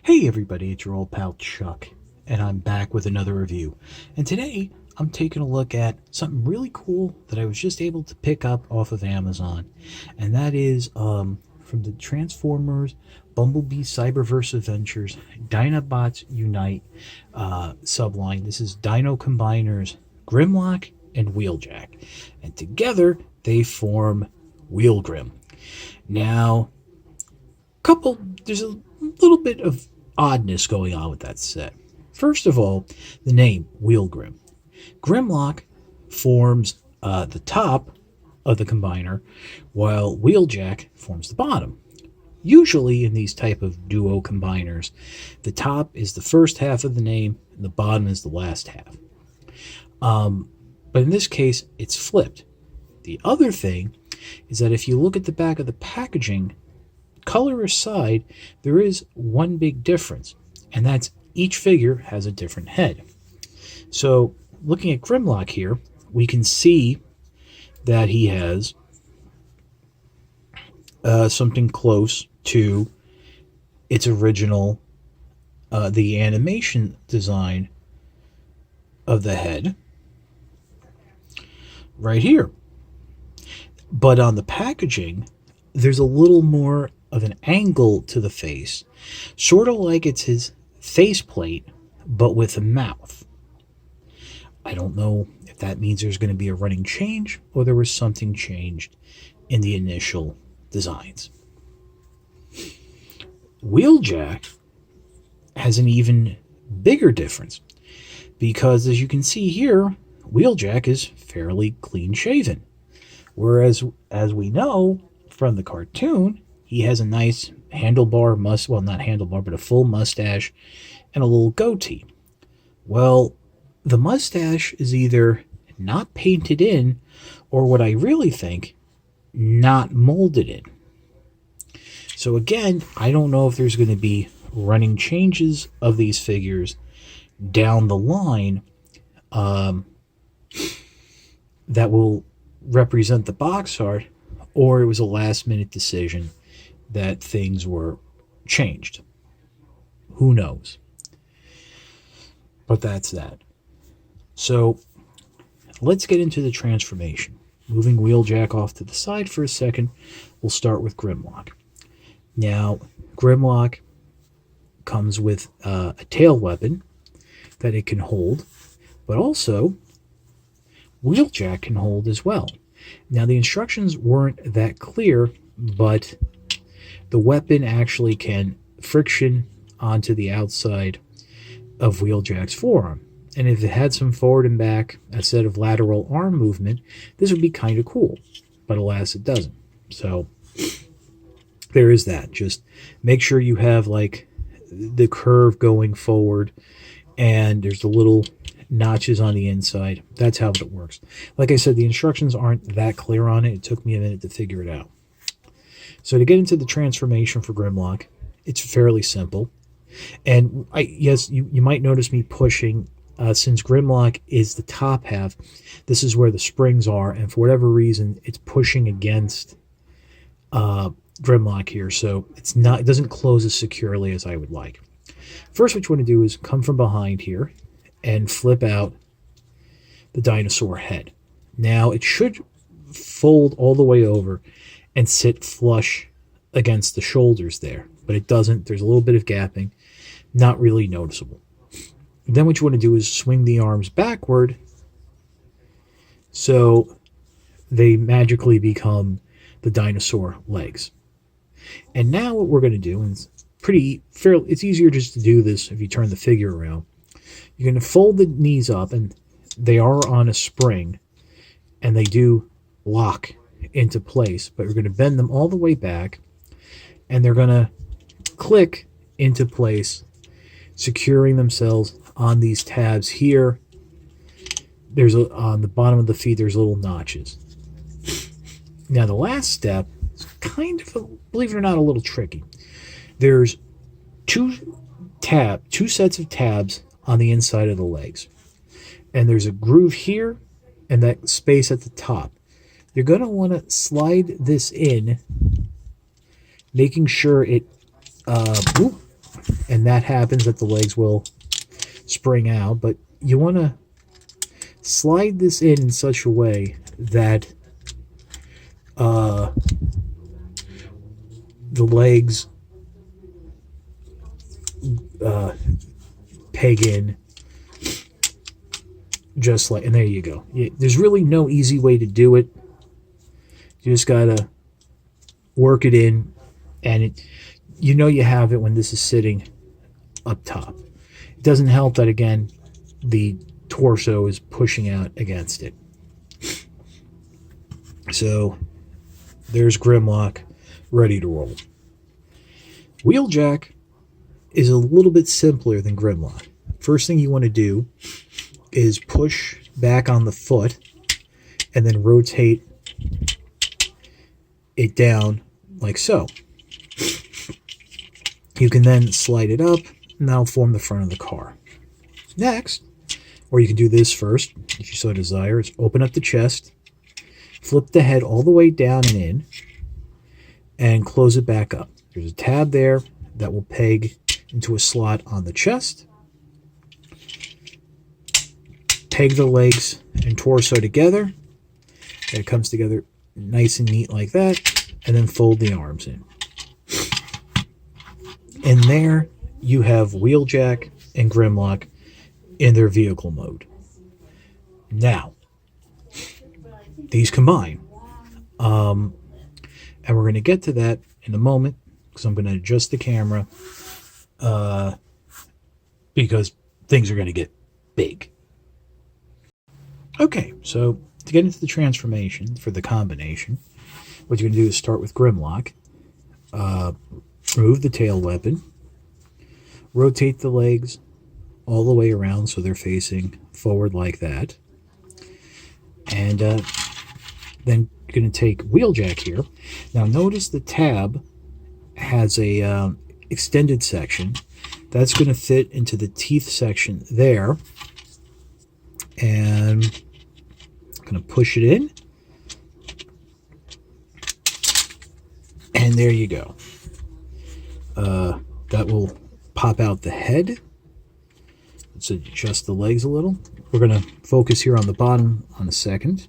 Hey everybody, it's your old pal Chuck, and I'm back with another review. And today I'm taking a look at something really cool that I was just able to pick up off of Amazon, and that is from the Transformers Bumblebee Cyberverse Adventures Dinobots Unite subline. This is Dino Combiners Grimlock and Wheeljack, and together they form WheelGrim. Now, there's a little bit of oddness going on with that set. First of all, the name WheelGrim. Grimlock forms the top of the combiner, while Wheeljack forms the bottom. Usually in these type of duo combiners, the top is the first half of the name and the bottom is the last half. But in this case, it's flipped. The other thing is that if you look at the back of the packaging, color aside, there is one big difference, and that's each figure has a different head. So looking at Grimlock here, we can see that he has something close to its original, the animation design of the head right here. But on the packaging, there's a little more of an angle to the face, sort of like it's his faceplate, but with a mouth. I don't know if that means there's going to be a running change or there was something changed in the initial designs. Wheeljack has an even bigger difference because, as you can see here, Wheeljack is fairly clean shaven, whereas, as we know from the cartoon, he has a nice handlebar well, not handlebar, but a full mustache and a little goatee. Well, the mustache is either not painted in, or what I really think, not molded in. So again, I don't know if there's going to be running changes of these figures down the line that will represent the box art, or it was a last minute decision that things were changed. Who knows? But that's that. So let's get into the transformation. Moving Wheeljack off to the side for a second, we'll start with Grimlock. Now, Grimlock comes with a tail weapon that it can hold, but also Wheeljack can hold as well. Now, the instructions weren't that clear, but the weapon actually can friction onto the outside of Wheeljack's forearm. And if it had some forward and back instead of lateral arm movement, this would be kind of cool. But alas, it doesn't. So there is that. Just make sure you have like the curve going forward and there's the little notches on the inside. That's how it works. Like I said, the instructions aren't that clear on it. It took me a minute to figure it out. So to get into the transformation for Grimlock, it's fairly simple. And yes, you might notice me pushing, since Grimlock is the top half, this is where the springs are, and for whatever reason, it's pushing against Grimlock here, so it doesn't close as securely as I would like. First, what you want to do is come from behind here and flip out the dinosaur head. Now, it should fold all the way over and sit flush against the shoulders there, but it doesn't. There's a little bit of gapping, not really noticeable. Then what you want to do is swing the arms backward so they magically become the dinosaur legs. And now what we're going to do, and it's easier just to do this if you turn the figure around. You're going to fold the knees up, and they are on a spring, and they do lock into place, but we're going to bend them all the way back, and they're going to click into place, securing themselves on these tabs here. On the bottom of the feet, there's little notches. Now, the last step is kind of, believe it or not, a little tricky. There's two sets of tabs on the inside of the legs. And there's a groove here and that space at the top. You're going to want to slide this in, making sure it and that happens that the legs will spring out, but you want to slide this in such a way that the legs peg in just like, and there you go. There's really no easy way to do it. You just gotta work it in, and you have it when this is sitting up top. It doesn't help that, again, the torso is pushing out against it. So there's Grimlock ready to roll. Wheeljack is a little bit simpler than Grimlock. First thing you want to do is push back on the foot and then rotate it down like so. You can then slide it up, and that'll form the front of the car. Next, or you can do this first, if you so desire, is open up the chest, flip the head all the way down and in, and close it back up. There's a tab there that will peg into a slot on the chest. Peg the legs and torso together, and it comes together nice and neat like that, and then fold the arms in. And there you have Wheeljack and Grimlock in their vehicle mode. Now, these combine. And we're going to get to that in a moment, because I'm going to adjust the camera, because things are going to get big. Okay, so to get into the transformation for the combination, what you're going to do is start with Grimlock. Remove the tail weapon. Rotate the legs all the way around so they're facing forward like that. And then you're going to take Wheeljack here. Now notice the tab has a extended section. That's going to fit into the teeth section there. And I'm going to push it in. And there you go. That will pop out the head. Let's adjust the legs a little. We're going to focus here on the bottom on a second.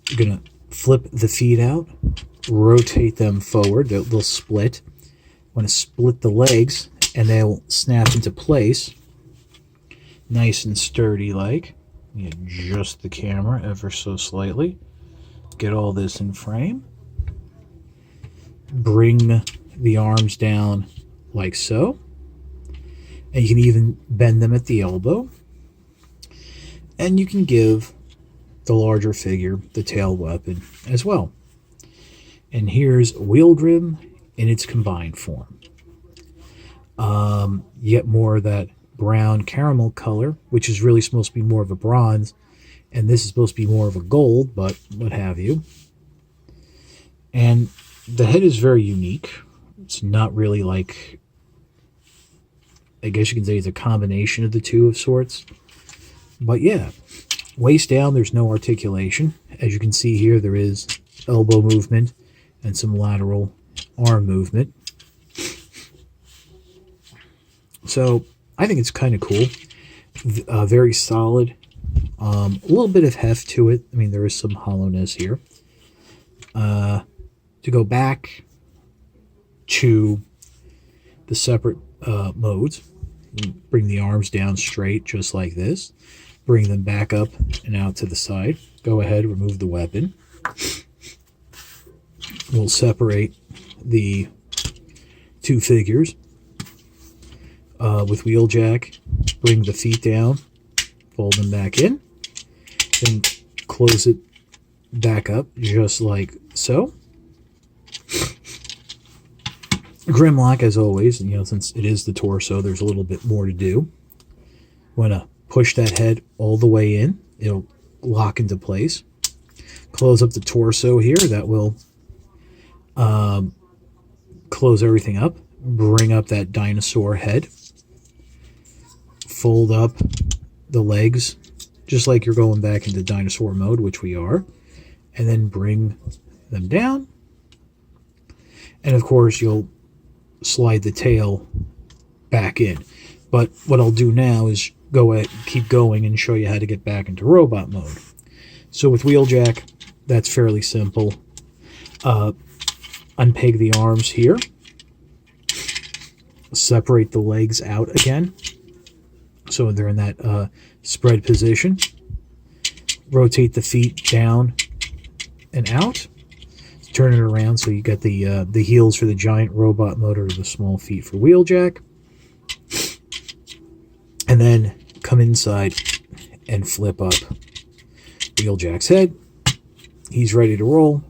You're going to flip the feet out, rotate them forward. They'll split. Want to split the legs, and they'll snap into place. Nice and sturdy like. You adjust the camera ever so slightly. Get all this in frame. Bring the arms down like so. And you can even bend them at the elbow. And you can give the larger figure the tail weapon as well. And here's WheelGrim in its combined form. You get more of that brown caramel color, which is really supposed to be more of a bronze. And this is supposed to be more of a gold, but what have you. And the head is very unique. It's not really like, I guess you can say it's a combination of the two of sorts. But yeah, waist down, there's no articulation. As you can see here, there is elbow movement and some lateral arm movement. So I think it's kind of cool. Very solid. A little bit of heft to it. I mean, there is some hollowness here. To go back to the separate modes, bring the arms down straight just like this. Bring them back up and out to the side. Go ahead, remove the weapon. We'll separate the two figures. With Wheeljack, bring the feet down, fold them back in, then close it back up just like so. Grimlock, as always, since it is the torso, there's a little bit more to do. Want to push that head all the way in. It'll lock into place. Close up the torso here. That will close everything up. Bring up that dinosaur head. Fold up the legs, just like you're going back into dinosaur mode, which we are. And then bring them down. And of course, you'll slide the tail back in. But what I'll do now is keep going and show you how to get back into robot mode. So with Wheeljack, that's fairly simple. Unpeg the arms here. Separate the legs out again, so they're in that spread position. Rotate the feet down and out. Turn it around so you got the heels for the giant robot motor, the small feet for Wheeljack. And then come inside and flip up Wheeljack's head. He's ready to roll.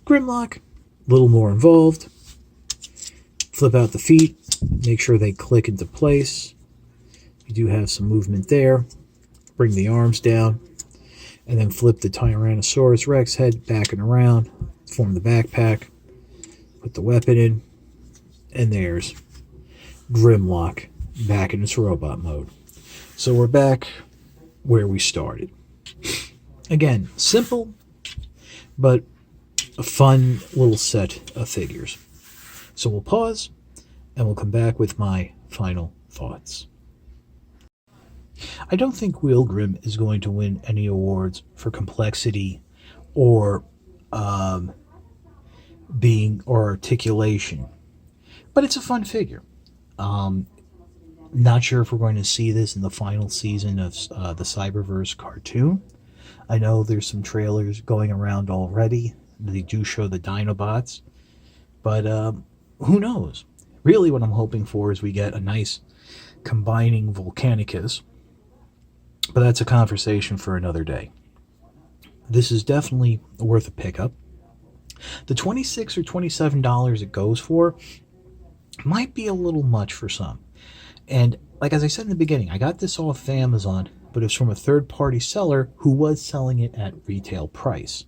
Grimlock, a little more involved. Flip out the feet. Make sure they click into place. You do have some movement there. Bring the arms down. And then flip the Tyrannosaurus Rex head back and around. Form the backpack. Put the weapon in. And there's Grimlock back in its robot mode. So we're back where we started. Again, simple, but a fun little set of figures. So we'll pause, and we'll come back with my final thoughts. I don't think WheelGrim is going to win any awards for complexity or articulation, but it's a fun figure. Not sure if we're going to see this in the final season of the Cyberverse cartoon. I know there's some trailers going around already. They do show the Dinobots, but who knows? Really what I'm hoping for is we get a nice combining Volcanicus, but that's a conversation for another day. This is definitely worth a pickup. The $26 or $27 it goes for might be a little much for some. And like as I said in the beginning, I got this off of Amazon, but it's from a third-party seller who was selling it at retail price.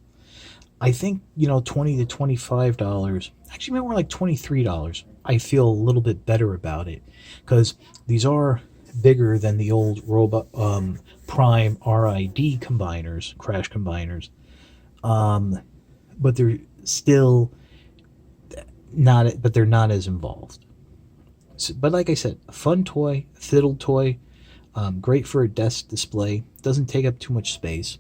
I think, $20 to $25, actually maybe more like $23. I feel a little bit better about it because these are bigger than the old Robot Prime RID combiners, crash combiners, but they're still not. But they're not as involved. So, but like I said, a fun toy, fiddle toy, great for a desk display. Doesn't take up too much space.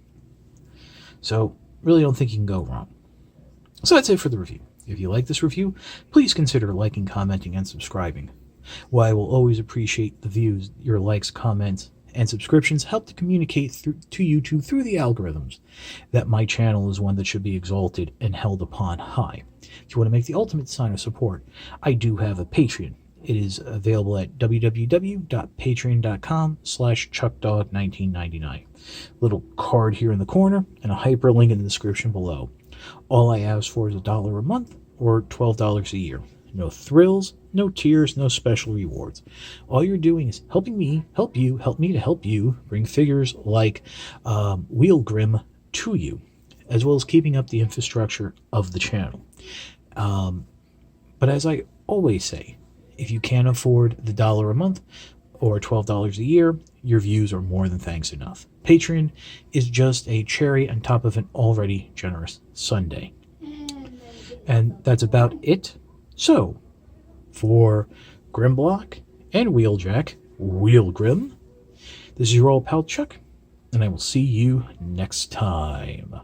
So really don't think you can go wrong. So that's it for the review. If you like this review, please consider liking, commenting, and subscribing. While I will always appreciate the views, your likes, comments, and subscriptions help to communicate to YouTube through the algorithms that my channel is one that should be exalted and held upon high. If you want to make the ultimate sign of support, I do have a Patreon. It is available at www.patreon.com/chuckdog1999. Little card here in the corner and a hyperlink in the description below. All I ask for is $1 a month or $12 a year. No thrills, no tears, no special rewards. All you're doing is helping me help you, help me to help you bring figures like WheelGrim to you, as well as keeping up the infrastructure of the channel. But as I always say, if you can't afford the $1 a month or $12 a year, your views are more than thanks enough. Patreon is just a cherry on top of an already generous sundae. And that's about it. So, for Grimblock and Wheeljack, WheelGrim, this is your old pal Chuck, and I will see you next time.